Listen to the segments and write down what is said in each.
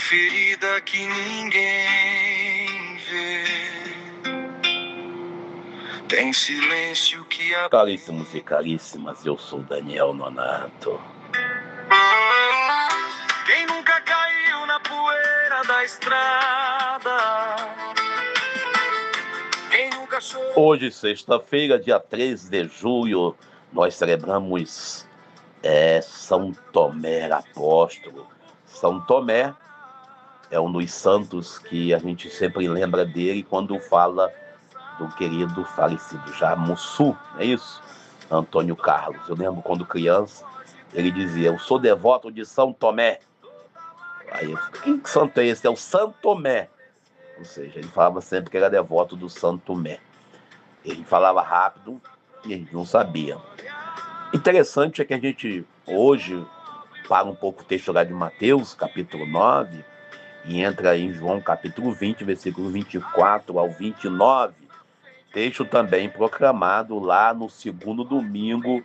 ferida que ninguém vê. Tem silêncio que a... Caríssimos e caríssimas, eu sou Daniel Nonato. Quem nunca caiu na poeira da estrada? Quem nunca chorou? Hoje, sexta-feira, dia 13 de julho, nós celebramos São Tomé Apóstolo. São Tomé é um dos santos que a gente sempre lembra dele quando fala do querido falecido já Mussu, não é isso? Antônio Carlos. Eu lembro quando criança, ele dizia: eu sou devoto de São Tomé. Aí eu falei: que santo é esse? É o Santo Tomé. Ou seja, ele falava sempre que era devoto do Santo Tomé. Ele falava rápido e a gente não sabia. Interessante é que a gente hoje para um pouco o texto lá de Mateus, capítulo 9, e entra em João, capítulo 20, versículo 24 ao 29, texto também proclamado lá no segundo domingo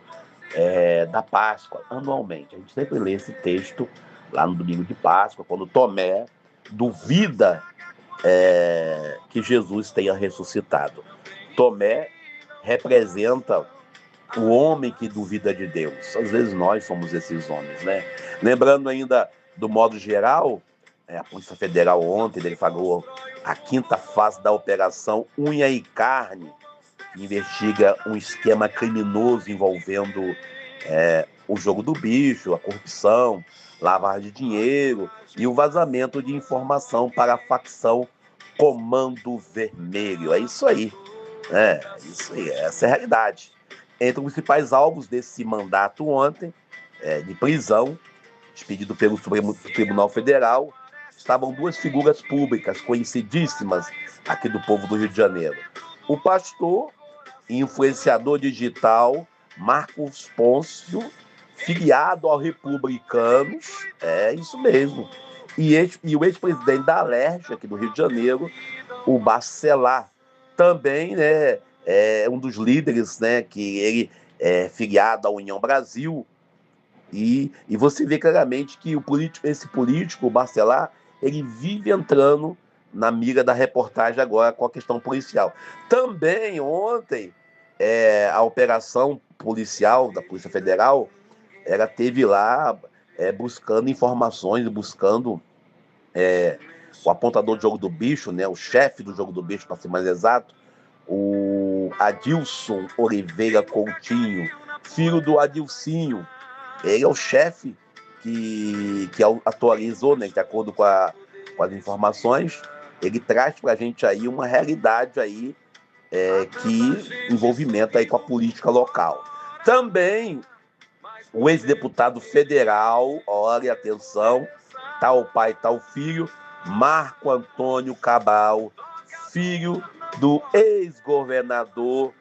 da Páscoa, anualmente. A gente sempre lê esse texto lá no domingo de Páscoa, quando Tomé duvida que Jesus tenha ressuscitado. Tomé representa o homem que duvida de Deus. Às vezes nós somos esses homens, né? Lembrando ainda, do modo geral, a Polícia Federal ontem, ele falou a quinta fase da Operação Unha e Carne, que investiga um esquema criminoso envolvendo o jogo do bicho, a corrupção, lavagem de dinheiro e o vazamento de informação para a facção Comando Vermelho. É isso aí. Isso aí, essa é a realidade. Entre os principais alvos desse mandato ontem, de prisão, expedido pelo Supremo Tribunal Federal, estavam duas figuras públicas conhecidíssimas aqui do povo do Rio de Janeiro. O pastor e influenciador digital Marcos Pôncio, filiado aos Republicanos, isso mesmo, e o ex-presidente da Alerj, aqui do Rio de Janeiro, o Bacelar, também, né, um dos líderes, né, que ele é filiado à União Brasil, e você vê claramente que esse político, o Bacelar, ele vive entrando na mira da reportagem agora com a questão policial. Também ontem, a operação policial da Polícia Federal, ela teve lá buscando informações, buscando o apontador do jogo do bicho, né, o chefe do jogo do bicho, para ser mais exato, o Adilson Oliveira Coutinho, filho do Adilcinho. Ele é o chefe que atualizou, né, de acordo com as informações. Ele traz para a gente aí uma realidade aí, que envolvimento aí com a política local. Também o ex-deputado federal, olha, atenção, tal pai, tal filho, Marco Antônio Cabral, filho do ex-governador,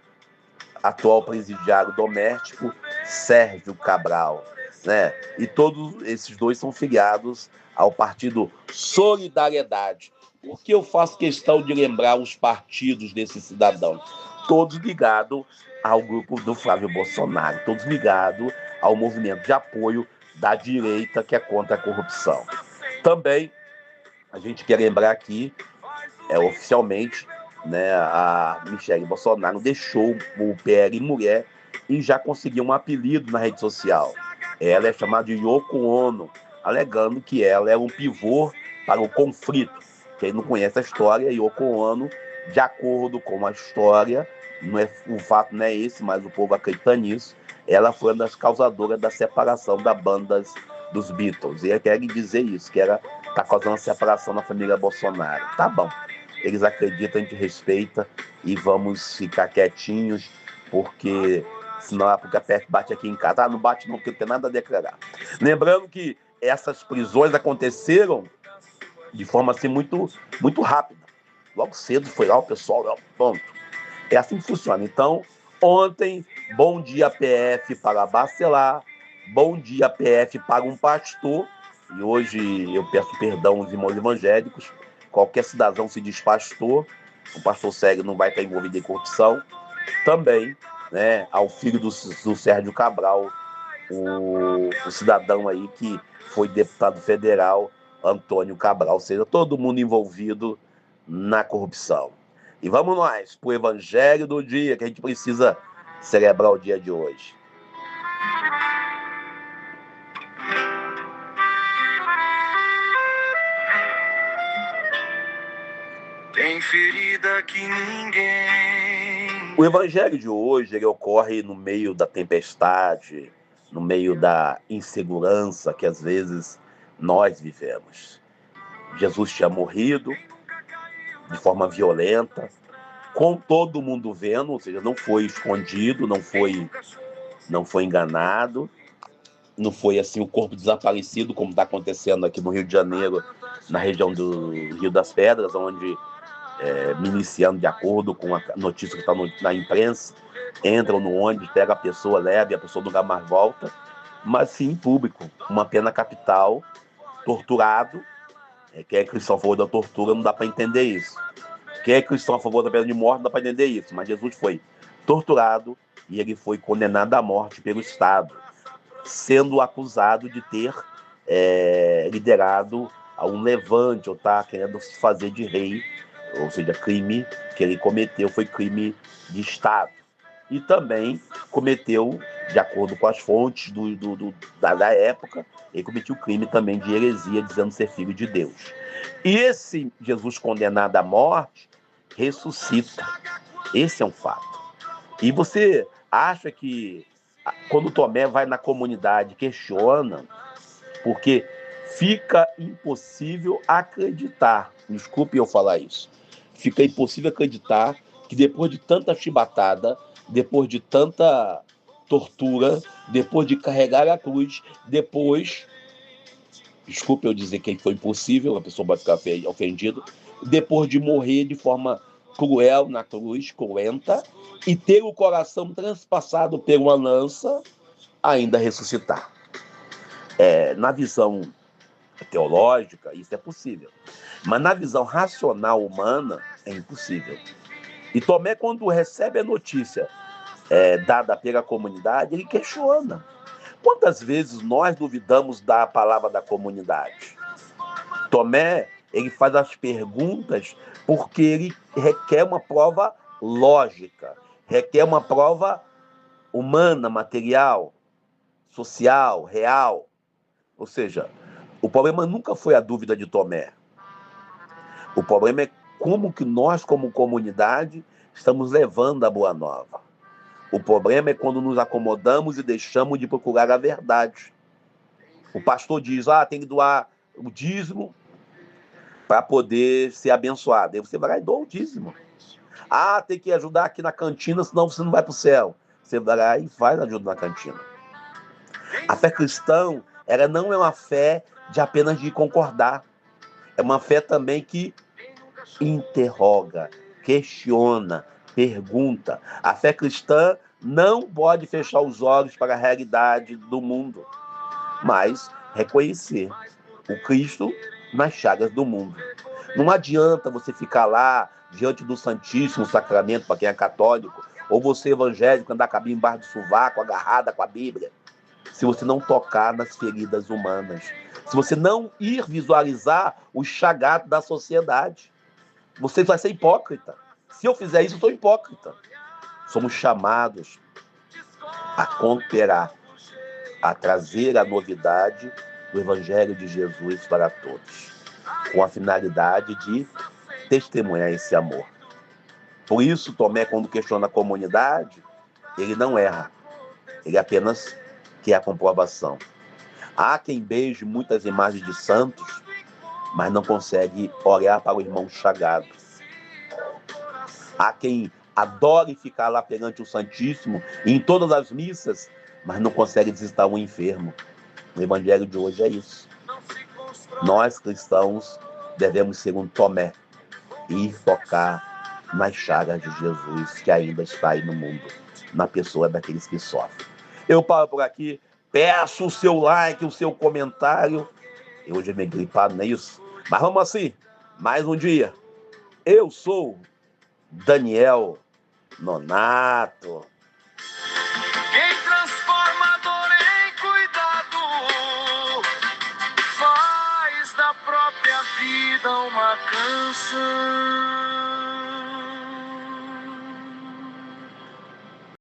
atual presidiário doméstico, Sérgio Cabral, né? E todos esses dois são filiados ao partido Solidariedade. Por que eu faço questão de lembrar os partidos desses cidadãos? Todos ligados ao grupo do Flávio Bolsonaro, todos ligados ao movimento de apoio da direita que é contra a corrupção. Também a gente quer lembrar aqui, oficialmente, né, a Michele Bolsonaro deixou o PL Mulher e já conseguiu um apelido na rede social. Ela é chamada de Yoko Ono, alegando que ela é um pivô para o conflito. Quem não conhece a história, Yoko Ono, de acordo com a história, o fato não é esse, mas o povo acredita nisso, ela foi uma das causadoras da separação da banda dos Beatles. E ela quer dizer isso, que ela está causando a separação na família Bolsonaro. Tá bom. Eles acreditam, a gente respeita e vamos ficar quietinhos, porque senão a PF bate aqui em casa. Não bate não, porque não tem nada a declarar. Lembrando que essas prisões aconteceram de forma assim muito, muito rápida. Logo cedo foi lá o pessoal, pronto. É assim que funciona. Então, ontem, bom dia PF para Bacelar, bom dia PF para um pastor, e hoje eu peço perdão aos irmãos evangélicos. Qualquer cidadão se diz pastor, o pastor cego não vai estar envolvido em corrupção. Também, né, ao filho do Sérgio Cabral, o cidadão aí que foi deputado federal Antônio Cabral, ou seja, todo mundo envolvido na corrupção. E vamos nós para o evangelho do dia, que a gente precisa celebrar o dia de hoje. Tem ferida que ninguém. O evangelho de hoje, ele ocorre no meio da tempestade, no meio da insegurança que às vezes nós vivemos. Jesus tinha morrido de forma violenta, com todo mundo vendo, ou seja, não foi escondido, não foi enganado, não foi assim o corpo desaparecido, como está acontecendo aqui no Rio de Janeiro, na região do Rio das Pedras, onde, miliciano, de acordo com a notícia que está na imprensa, entram no ônibus, pega a pessoa, leva e a pessoa nunca mais volta, mas sim em público, uma pena capital, torturado. Quem é cristão a favor da tortura não dá para entender isso. Quem é cristão a favor da pena de morte não dá para entender isso. Mas Jesus foi torturado e ele foi condenado à morte pelo Estado, sendo acusado de ter liderado a um levante, ou estar querendo se fazer de rei, ou seja, crime que ele cometeu foi crime de Estado. E também cometeu, de acordo com as fontes da época, ele cometeu o crime também de heresia, dizendo ser filho de Deus. E esse Jesus condenado à morte ressuscita. Esse é um fato. E você acha que quando Tomé vai na comunidade, questiona, porque fica impossível acreditar, desculpe eu falar isso, fica impossível acreditar que depois de tanta chibatada, depois de tanta tortura, depois de carregar a cruz, depois, desculpe eu dizer que foi impossível, a pessoa vai ficar ofendida, depois de morrer de forma cruel na cruz, cruenta, e ter o coração transpassado por uma lança, ainda ressuscitar. Na visão teológica, isso é possível. Mas na visão racional humana, é impossível. E Tomé, quando recebe a notícia dada pela comunidade, ele questiona. Quantas vezes nós duvidamos da palavra da comunidade? Tomé, ele faz as perguntas porque ele requer uma prova lógica, requer uma prova humana, material, social, real. Ou seja, o problema nunca foi a dúvida de Tomé. O problema é como que nós, como comunidade, estamos levando a boa nova. O problema é quando nos acomodamos e deixamos de procurar a verdade. O pastor diz, tem que doar o dízimo para poder ser abençoado. Aí você vai lá e doa o dízimo. Tem que ajudar aqui na cantina, senão você não vai para o céu. Você vai lá e faz ajuda na cantina. A fé cristã, ela não é uma fé de apenas de concordar. É uma fé também que interroga, questiona, pergunta. A fé cristã não pode fechar os olhos para a realidade do mundo, mas reconhecer o Cristo nas chagas do mundo. Não adianta você ficar lá diante do Santíssimo Sacramento, para quem é católico, ou você evangélico andar com a Bíblia embaixo do sovaco, agarrada com a Bíblia, se você não tocar nas feridas humanas, se você não ir visualizar os chagados da sociedade. Você vai ser hipócrita. Se eu fizer isso, eu sou hipócrita. Somos chamados a cooperar, a trazer a novidade do Evangelho de Jesus para todos, com a finalidade de testemunhar esse amor. Por isso, Tomé, quando questiona a comunidade, ele não erra. Ele apenas quer a comprovação. Há quem beije muitas imagens de santos, mas não consegue olhar para o irmão chagado. Há quem adore ficar lá perante o Santíssimo em todas as missas, mas não consegue visitar um enfermo. O Evangelho de hoje é isso. Nós, cristãos, devemos ser um Tomé e ir tocar nas chagas de Jesus, que ainda está aí no mundo, na pessoa daqueles que sofrem. Eu paro por aqui, peço o seu like, o seu comentário. Hoje é meio gripado, não é isso? Mas vamos assim, mais um dia. Eu sou Daniel Nonato. Quem transforma a dor em cuidado faz da prova canta uma canção.